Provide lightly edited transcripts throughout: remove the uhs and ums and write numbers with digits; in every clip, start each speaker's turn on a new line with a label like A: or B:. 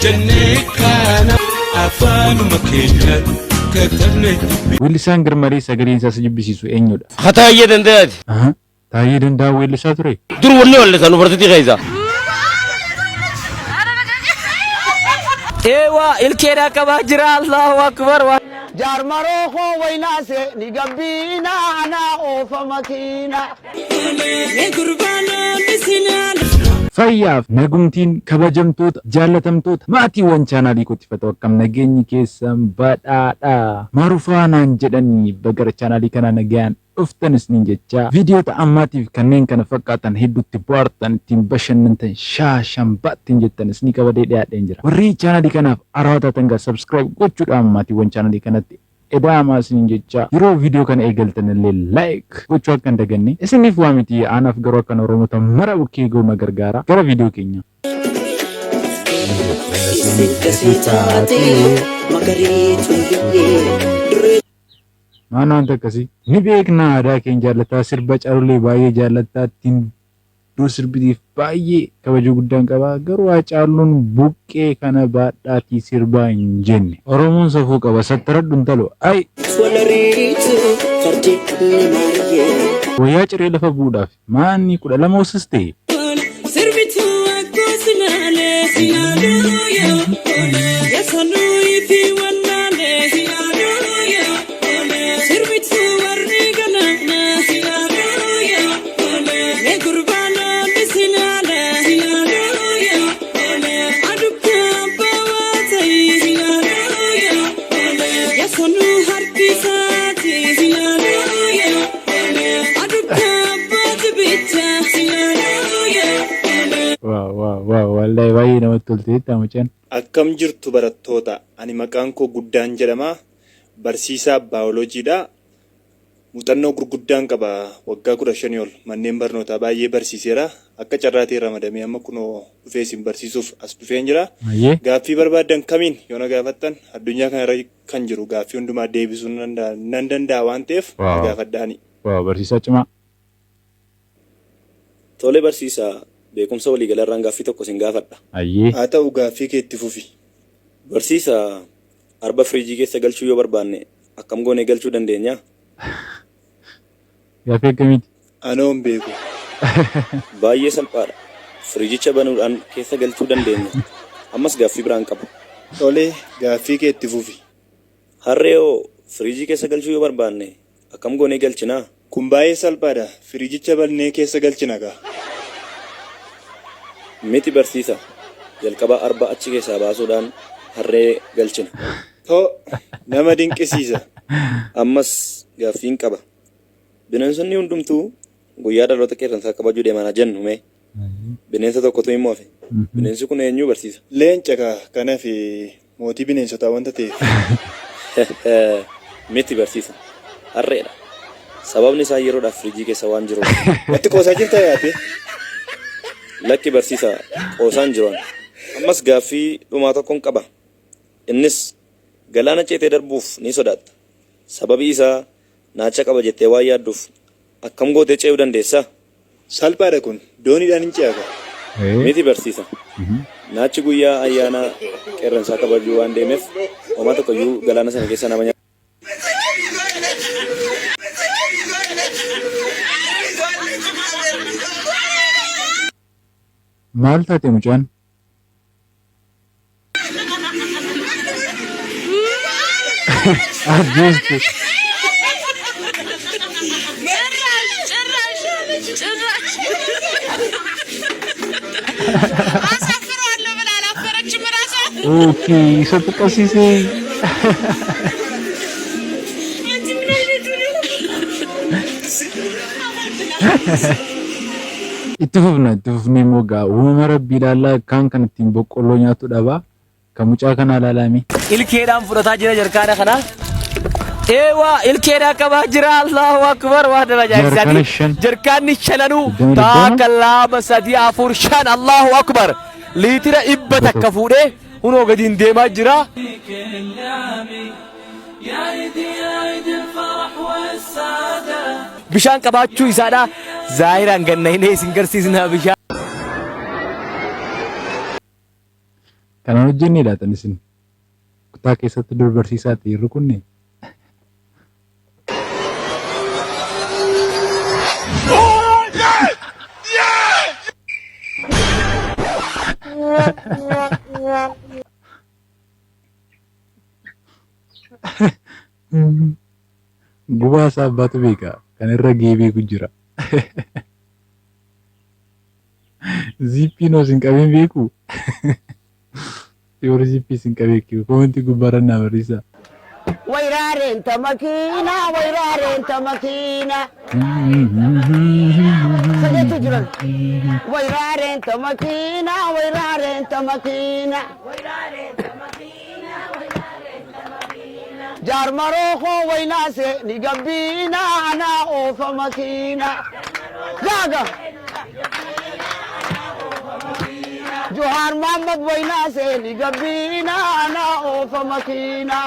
A: جنكنا أفان مكينات كتبنا
B: ولسان غرمري سغرين ساسجبسيسو اينودا
C: خطا يدندات
B: تاي دندا ولسا تري
C: دور ولا كانوا برتي غيزا ايوا الكيرا كباجرا الله اكبر
D: جارمرو خو ويناسه نيغبينا انا اوف مكينا
A: قربانا نسينا
B: فياف نغمتين كبجمتوت جالتمتوت ماتي وان channel ko tifatu akkam nageenyi keessan badhaadha marufaanan jedhani bagar channel kana nagaan uftanis nin jecha video ta'ammaatiif kanneen kana fakkaatan hedduutti boartan ittiin bashannantan shaashan battin jettanis ni qabadee dhiyaadheen jira warri channel kanaaf araawwatan gaa subscribe gochuudhaan maatii wan channel kanatti edaamas nin jecha yeroo video kana eegaltan illee like gochuu akka daganne isiniif waamiti anaaf garuu akka oromoota mara bukkee gooma gargaara gara video keenya maana anta kasi ni beekna aadaa keenya jaalataa sirba carulee baay'ee jaalataa ittiin duu sirbitiif baay'ee kabajuu guddaan qaba garuu Haacaaluun buqqee kana baadhaatii sirbaa hin jenne oromoon safuu qaba sattaradhuun talo ay wayyaa ciree lafa buudhaaf maanni 12 osas ta'e wallahi baay'ee namatti tolteetta mucaan
E: akkam jirtu barattoota ani maqaan koo guddaan jedhama barsiisaa baayoloojiidha muuxannoo gurguddaan qaba waggaa 15 ol manneen barnootaa baay'ee barsiiseera akka carraatee ramadamee amma kunoo dhufee isin barsiisuuf as dhufeen jira gaaffii barbaadan kamiin yoona gaafattan addunyaa kana irra kan jiru gaaffii hundumaa deebisuu nan danda'a waan ta'eef gaafadhaani
B: barsiisaa cimaa
C: tole barsiisaa beekumsa walii galarraan gaaffii tokko sin gaafadha.
E: Haa ta'u gaaffii kee itti fufi.
C: Barsiisaa arba firiijii keessa galchuu yoo barbaanne akkam goonee galchuu dandeenya?
B: Gaaffii akkamiiti?
E: Anoo hin beeku.
C: Baay'ee salphaadha. Firiijicha banuudhaan keessa galchuu dandeenya. Ammas gaaffii biraan qaba.
E: Tole gaaffii kee itti fufi.
C: Harreeyoo firiijii keessa galchuu yoo barbaanne akkam goonee galchinaa?
E: Kun baay'ee salphaadha. Firiijicha balnee keessa galchina gaa.
C: Miti barsiisa jalqaba arba achi keessaa baasuudhaan harree galchina.
E: Nama dinqisiisa.
C: Ammas gaaffiin qaba. Bineensonni hundumtuu guyyaa dhaloota qeerransaa kabajuu deemanaa jennu mee? Bineensa tokkotu immoo hafe. Bineensi kun eenyu barsiisa?
E: Leenca kanaaf mootii bineensotaa wanta ta'eef.
C: Miti barsiisa harreedha. Sababni isaa yeroodhaaf firiijii keessa waan jiruuf.
E: Watti qoosaa jirta yaate?
C: Lakki barsiisa qoosaan jiran ammas gaaffii dhumaa tokkoon qaba innis galaana ceetee darbuuf ni sodaatta sababii isaa naacha qaba jettee waan yaadduuf akkam gootee ce'uu dandeessaa?
E: Salphaadha kun dooniidhaan hin ce'aka.
C: Miti barsiisa naachi guyyaa ayyaana qeerransaa kabajuu waan deemeef homaa tokkoyyuu galaana sana keessa nama nyaata.
B: maal taate mucaan arjisti okay satqasise ittufufni moga uumama rabbii ilaallaa kan kanattiin boqqolloo nyaatu dhaba kan mucaa kana ilaalami
C: ilkeedhaan fudhataa jira jarkaana kana eewa ilkeedhaan qabaa jira Allahu akbar waa dalajaa'isanii jarkaanni shananuu taakallaa sadii afur shan Allahu akbar liitira ibba takka fuudhee hunoo gadiin deemaa jira bishaan qabaachuu isaadha zaahiraan ganna hin isin garsiisna bishaan
B: Kana hojjennee laatan isin kutaa keessatti dur barsiisaa ta'e kunne. Gubaa isaa abbaatu beeka. Kan irra geebee jira. Zippii sin qabeen beeku. Yoo zippii sin qabeeku koomenti gubbaarra naa barreessa.
D: Wayraren tamakina, wayraren tamakina. Sajetu jiran. Wayraren tamakina, wayraren tamakina. Jar maroko waynase ni gabina ana ofa makina. Jaga. Johar Muhammad waynase ni gabina ana ofa makina.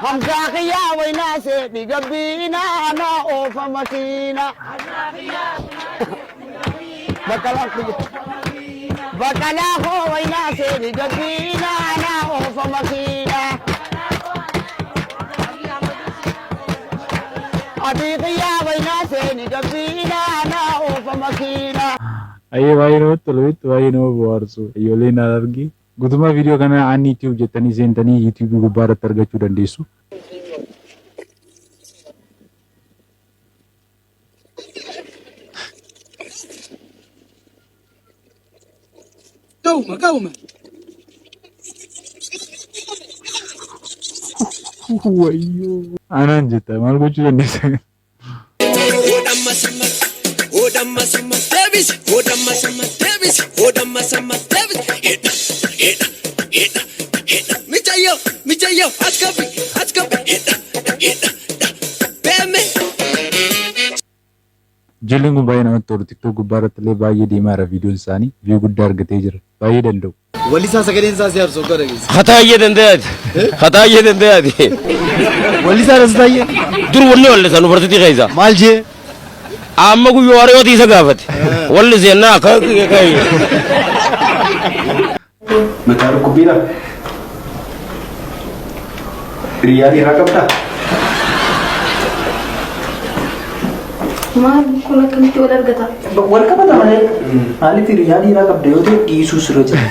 D: Hamza khiya waynase ni gabina ana ofa makina. Bakala ho waynase ni gabina ana ofa makina. Adiqiya waynase ni gabina ana ofa makina.
B: Aye waino tolwit waino boarsu yole na argi gutuma video kana an YouTube jettanii seentanii YouTube gubbaarratti argachuu dandeessu.
A: قومة
B: Wayyo anaan jetta maal gochuu dandeessa? Ijoolleen kun baay'ee namatti tolu. TikTok gubbaarratti illee baay'ee deemaa jira viidiyoon isaanii. Viyuu guddaa argatee jira. Baay'ee danda'u.
F: Walisaa sagaleen isaa si aarsu gara geessa.
C: Hataayee dandeyaati.
F: Walisaa rasaayyee.
C: Dur wanni wallisaa nu barsiitii keessa.
F: Maal jee?
C: Amma guyyoo hariyooti isa gaafate. Wallisee naa kai.
F: Mataa dhukkubbiidha. Riyaadii irraa qabdaa?
G: Maal kun akkamitti wal argata?
F: Wal qabata malee. Maaliif riyaadii irraa qabda yoo ta'e dhiisuu sirra jira.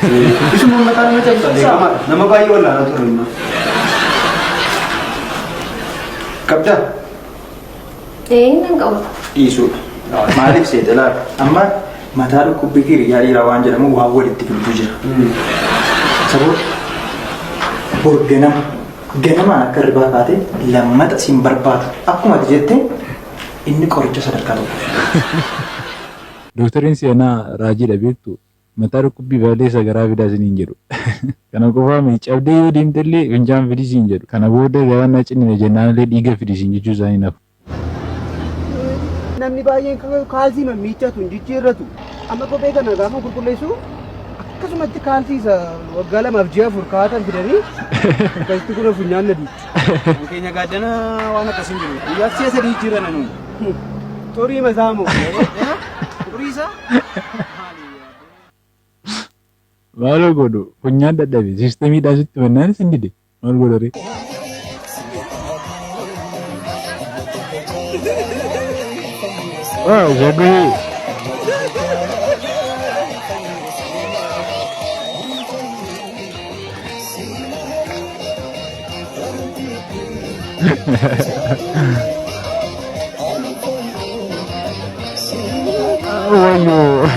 F: Isuma mataa nama cabsa. Nama baay'ee wallaana ture immoo. Qabdaa?
G: Nan qaba.
F: Dhiisuudha. Maaliif seetalaa? Amma mataa dhukkubbii fi riyaadii irraa waan jedhamu waan walitti fidutu jira. Sababa bor ganama akka ribaa kaatee lammata siin barbaadu akkuma ati jettee inni qoricha sadarkaa tokko.
B: Doktariin seenaa raajiidha beektu mataa dhukkubbii baay'ee sagaraa fidaa isiniin jedhu. Kana qofaa miti cabdee yoo deemtellee finjaan fidii siin jedhu. Kana booda gara na cinne jennaan illee dhiiga fidii siin jechuu isaanii nafu.
H: Namni baay'een kaalsii miiccatu hin jijjiirratu. Amma kophee kana gaafa qulqulleessu akkasumatti kaalsii isa waggaa 2-4 kaatan fidanii akkasitti kun funyaan nadi.
F: Keenya gaaddana waan akkasiin jiru. Guyyaa 3 jijjiirana nuyi.
H: Xurii masaamu.
F: Xurii isaa?
B: Maal godhu funyaan dadhabe siistamiidhaan sitti mannaan isin dide maal godhare? Wow, waduh. Waduh.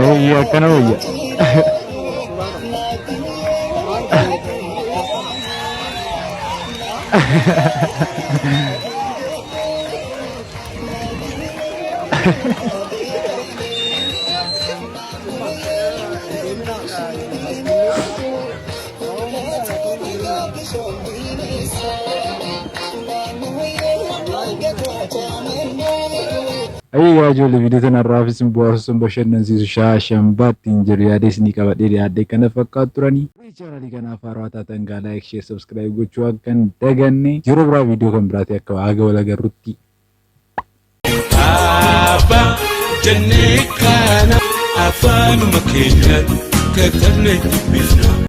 B: Wayyaa akkana wayyaa. Ayyaa ijoollee viidiyoo kanarraafis bohaarsuun bashannansiisu shaashambaattiin jiru yaadee isinii qabadhee yaadde kana fakkaatu turanii. Chaanalii kanaaf haaraa taatan laayik, sheer, sabskiraayib gochuu akka hin daganne yeroo biraa viidiyoo kan biraatti akka waaqa wal agarrutti.
A: Abba jennee kana afaanuma keenyatti katabne dubbifna.